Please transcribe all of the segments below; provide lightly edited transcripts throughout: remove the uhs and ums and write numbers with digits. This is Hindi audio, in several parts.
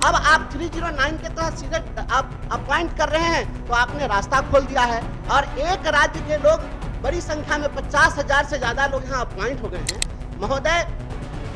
अब आप 309 के तहत सीधे आप अपॉइंट कर रहे हैं, तो आपने रास्ता खोल दिया है। और एक राज्य के लोग बड़ी संख्या में 50,000 से ज्यादा लोग यहाँ अपॉइंट हो गए हैं। महोदय,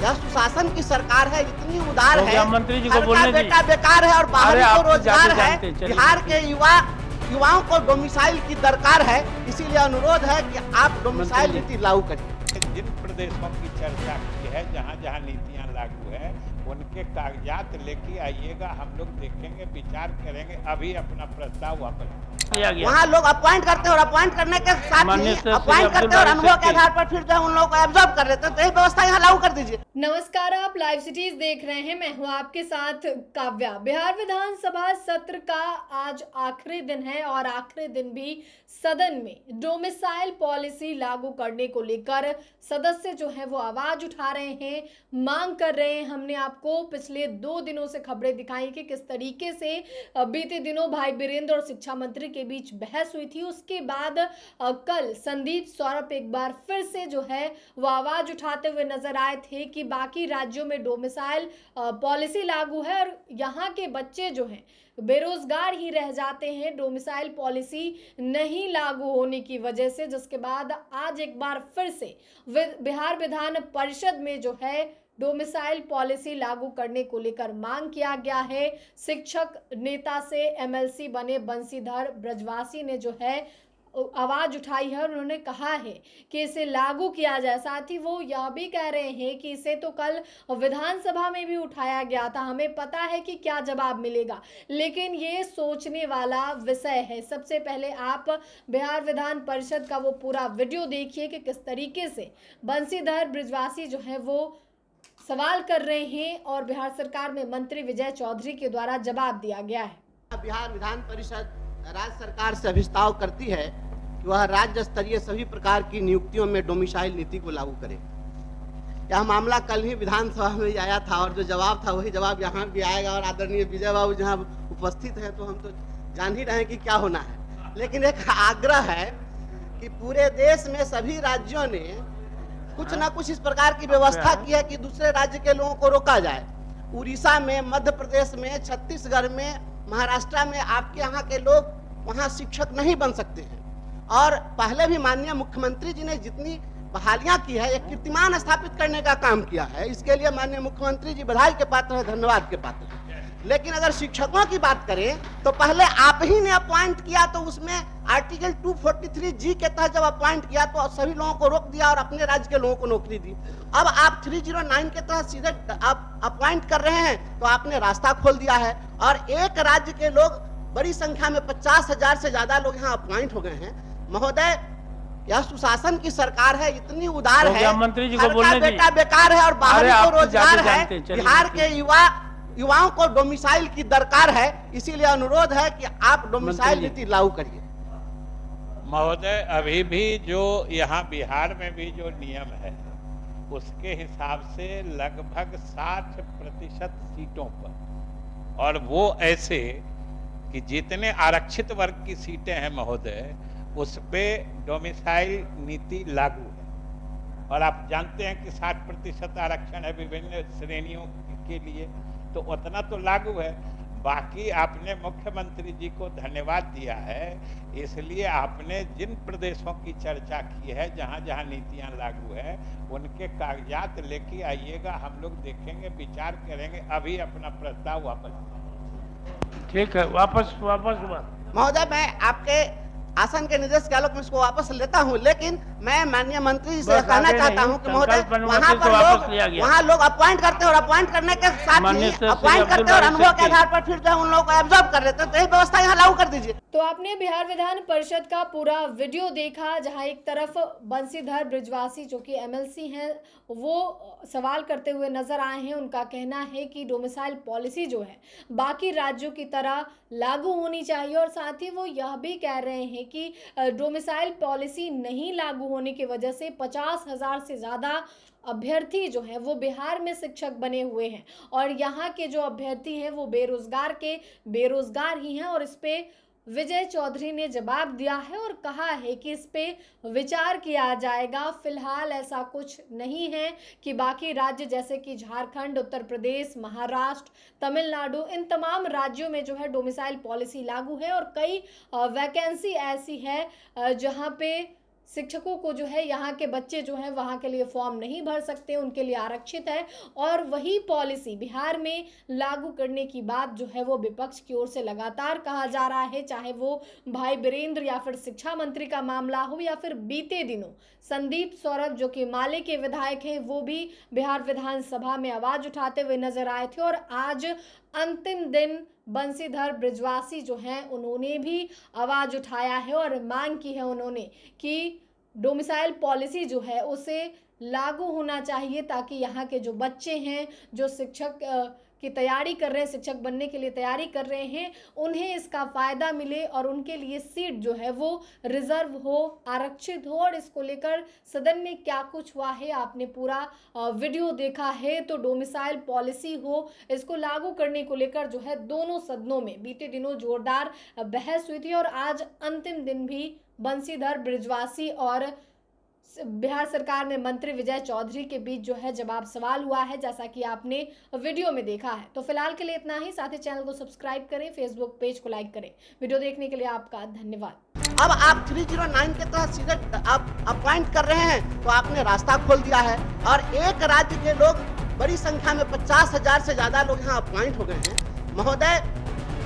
यह सुशासन की सरकार है, इतनी उदार है, मंत्री जी को घर का बोलने बेटा बेकार है और बाहर को रोजगार है। बिहार के युवाओं को डोमिसाइल की दरकार है, इसीलिए अनुरोध है कि आप डोमिसाइल नीति लागू करिए। जिन प्रदेशों की चर्चा की है, जहाँ जहाँ नीतियाँ लागू है, उनके कागजात लेके आइएगा, हम लोग देखेंगे, विचार करेंगे, अभी अपना प्रस्ताव वापस किया गया। वहाँ लोग अपॉइंट करते हैं और अपॉइंट करने के साथ ही अपॉइंट करते हैं और अनुभव के आधार पर फिर जो है उन लोगों को एब्जॉर्ब कर लेते हैं, तो यही व्यवस्था यहाँ लागू कर दीजिए। नमस्कार, आप लाइव सिटीज देख रहे हैं। मैं हूं आपके साथ काव्या। बिहार विधानसभा सत्र का आज आखिरी दिन है और आखिरी दिन भी सदन में डोमिसाइल पॉलिसी लागू करने को लेकर सदस्य जो है वो आवाज उठा रहे हैं, मांग कर रहे हैं। हमने आपको पिछले 2 दिनों से खबरें दिखाई कि किस तरीके से बीते दिनों भाई वीरेंद्र और शिक्षा मंत्री के बीच बहस हुई थी। उसके बाद कल संदीप सौरभ एक बार फिर से जो है वो आवाज उठाते हुए नजर आए थे कि बाकी राज्यों में डोमिसाइल पॉलिसी लागू है और यहाँ के बच्चे जो हैं बेरोजगार ही रह जाते हैं डोमिसाइल पॉलिसी नहीं लागू होने की वजह से। जिसके बाद आज एक बार फिर से बिहार विधान परिषद में जो है डोमिसाइल पॉलिसी लागू करने को लेकर मांग किया गया है। शिक्षक नेता से एमएलसी बने बंशीधर ब्रजवासी ने जो है आवाज उठाई है और उन्होंने कहा है कि इसे लागू किया जाए। साथ ही वो यह भी कह रहे हैं कि इसे तो कल विधानसभा में भी उठाया गया था, हमें पता है कि क्या जवाब मिलेगा, लेकिन ये सोचने वाला विषय है। सबसे पहले आप बिहार विधान परिषद का वो पूरा वीडियो देखिए कि किस तरीके से बंशीधर ब्रजवासी जो है वो सवाल कर रहे हैं और बिहार सरकार में मंत्री विजय चौधरी के द्वारा जवाब दिया गया है। बिहार विधान परिषद राज्य सरकार से अभिस्ताव करती है कि वह राज्य स्तरीय सभी प्रकार की नियुक्तियों में डोमिसाइल नीति को लागू करे। यह मामला कल ही विधानसभा में आया था और जो जवाब था वही जवाब यहाँ भी आएगा। और आदरणीय विजय बाबू जहाँ उपस्थित हैं तो हम तो जान ही रहे हैं कि क्या होना है, लेकिन एक आग्रह है कि पूरे देश में सभी राज्यों ने कुछ ना कुछ इस प्रकार की व्यवस्था की है कि दूसरे राज्य के लोगों को रोका जाए। उड़ीसा में, मध्य प्रदेश में, छत्तीसगढ़ में, महाराष्ट्र में आपके यहाँ के लोग वहाँ शिक्षक नहीं बन सकते हैं। और पहले भी माननीय मुख्यमंत्री जी ने जितनी बहालियां की है, एक कीर्तिमान स्थापित करने का काम किया है, इसके लिए माननीय मुख्यमंत्री जी बधाई के पात्र है, धन्यवाद के पात्र है। लेकिन अगर शिक्षकों की बात करें तो पहले आप ही ने अपॉइंट किया, तो उसमें आर्टिकल 243G के तहत जब अपॉइंट किया तो सभी लोगों को रोक दिया और अपने राज्य के लोगों को नौकरी दी। अब आप 309 के तहत सीधे आप अपॉइंट कर रहे हैं, तो आपने रास्ता खोल दिया है। और एक राज्य के लोग बड़ी संख्या में 50,000 से ज्यादा लोग यहाँ अपॉइंट हो गए हैं। महोदय, यह सुशासन की सरकार है, इतनी उदार है, मंत्री जी घर को का बोलने बेटा बेकार है और बाहर को रोजगार है। बिहार के युवाओं को डोमिसाइल की दरकार है, इसीलिए अनुरोध है कि आप डोमिसाइल नीति लागू करिए। महोदय, अभी भी जो यहाँ बिहार में भी जो नियम है उसके हिसाब से लगभग 60% सीटों पर, और वो ऐसे कि जितने आरक्षित वर्ग की सीटें हैं महोदय, उस पे डोमिसाइल नीति लागू है। और आप जानते हैं कि 60% आरक्षण है विभिन्न श्रेणियों के लिए, तो उतना तो लागू है। बाकी आपने मुख्यमंत्री जी को धन्यवाद दिया है, इसलिए आपने जिन प्रदेशों की चर्चा की है, जहाँ जहाँ नीतियाँ लागू है, उनके कागजात लेके आइएगा, हम लोग देखेंगे, विचार करेंगे, अभी अपना प्रस्ताव वापस। ठीक है, वापस महोदय, मैं आपके आसन के निर्देश के आलोक में इसको वापस लेता हूं, लेकिन मैं माननीय मंत्री जी से कहना चाहता हूं कि महोदय, वहाँ लोग अपॉइंट करते हैं और अपॉइंट करने के साथ ही अपॉइंट करते हैं और अनुभव के आधार पर फिर जो है उन लोगों को एब्जॉर्ब कर लेते हैं, तो यही व्यवस्था यहाँ लागू कर दीजिए। तो आपने बिहार विधान परिषद का पूरा वीडियो देखा, जहां एक तरफ बंशीधर ब्रजवासी जो कि एमएलसी हैं वो सवाल करते हुए नजर आए हैं। उनका कहना है कि डोमिसाइल पॉलिसी जो है बाकी राज्यों की तरह लागू होनी चाहिए और साथ ही वो यह भी कह रहे हैं कि डोमिसाइल पॉलिसी नहीं लागू होने की वजह से 50,000 से ज़्यादा अभ्यर्थी जो हैं वो बिहार में शिक्षक बने हुए हैं और यहाँ के जो अभ्यर्थी हैं वो बेरोजगार ही हैं और इस पे विजय चौधरी ने जवाब दिया है और कहा है कि इस पे विचार किया जाएगा। फिलहाल ऐसा कुछ नहीं है कि बाकी राज्य जैसे कि झारखंड, उत्तर प्रदेश, महाराष्ट्र, तमिलनाडु, इन तमाम राज्यों में जो है डोमिसाइल पॉलिसी लागू है और कई वैकेंसी ऐसी है जहां पे शिक्षकों को जो है यहाँ के बच्चे जो हैं वहाँ के लिए फॉर्म नहीं भर सकते, उनके लिए आरक्षित है। और वही पॉलिसी बिहार में लागू करने की बात जो है वो विपक्ष की ओर से लगातार कहा जा रहा है, चाहे वो भाई वीरेंद्र या फिर शिक्षा मंत्री का मामला हो या फिर बीते दिनों संदीप सौरभ जो कि माले के विधायक हैं वो भी बिहार विधानसभा में आवाज उठाते हुए नजर आए थे। और आज अंतिम दिन बंशीधर ब्रजवासी जो हैं उन्होंने भी आवाज उठाया है और मांग की है उन्होंने कि डोमिसाइल पॉलिसी जो है उसे लागू होना चाहिए ताकि यहाँ के जो बच्चे हैं जो शिक्षक की तैयारी कर रहे हैं, शिक्षक बनने के लिए तैयारी कर रहे हैं, उन्हें इसका फ़ायदा मिले और उनके लिए सीट जो है वो रिजर्व हो, आरक्षित हो। और इसको लेकर सदन में क्या कुछ हुआ है आपने पूरा वीडियो देखा है। तो डोमिसाइल पॉलिसी हो, इसको लागू करने को लेकर जो है दोनों सदनों में बीते दिनों जोरदार बहस हुई थी और आज अंतिम दिन भी बंशीधर ब्रजवासी और बिहार सरकार में मंत्री विजय चौधरी के बीच जो है जवाब सवाल हुआ है, जैसा कि आपने वीडियो में देखा है। तो फिलहाल के लिए इतना ही। साथ ही चैनल को सब्सक्राइब करें, फेसबुक पेज को लाइक करें। वीडियो देखने के लिए आपका धन्यवाद। अब आप 309 के तहत सीधे आप अपॉइंट कर रहे हैं तो आपने रास्ता खोल दिया है और एक राज्य के लोग बड़ी संख्या में 50,000 से ज्यादा लोग यहाँ अपॉइंट हो गए हैं। महोदय,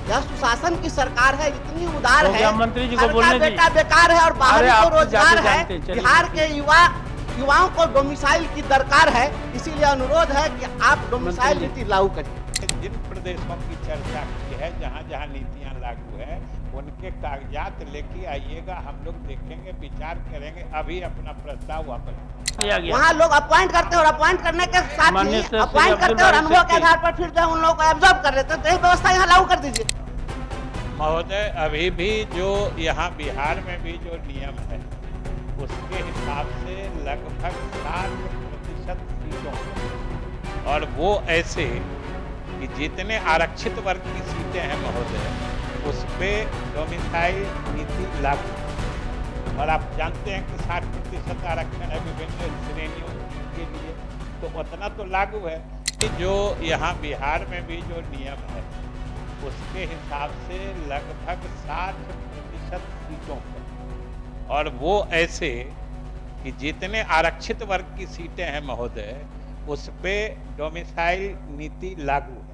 यह सुशासन की सरकार है, इतनी उदार है, मंत्री जी को घर का बोलने बेटा बेकार है और बाहरी को रोजगार है। बिहार के युवाओं को डोमिसाइल की दरकार है, इसीलिए अनुरोध है कि आप डोमिसाइल नीति लागू करिए। जिन प्रदेशों की चर्चा की है, जहाँ जहाँ नीतियाँ लागू है, उनके कागजात लेके आइएगा, हम लोग देखेंगे, विचार करेंगे। अभी अपना प्रस्ताव वापस वहाँ लोग अपॉइंट करते हैं और अपॉइंट करने के साथ ही अपॉइंट करते हैं और अनुभव के आधार पर फिर जो उन लोगों को एब्जॉर्ब कर लेते हैं। तो यही व्यवस्था यहाँ लागू कर दीजिए। महोदय, अभी भी जो यहाँ बिहार में भी जो नियम है उसके हिसाब से लगभग 60% सीटों पर, और वो ऐसे कि जितने आरक्षित वर्ग की सीटें हैं महोदय उस पर डोमिसाइल नीति लागू। और आप जानते हैं कि 60% आरक्षण है विभिन्न श्रेणियों के लिए, तो उतना तो लागू है कि जो यहाँ बिहार में भी जो नियम है उसके हिसाब से लगभग 60% सीटों पर, और वो ऐसे कि जितने आरक्षित वर्ग की सीटें हैं महोदय उस पे डोमिसाइल नीति लागू है।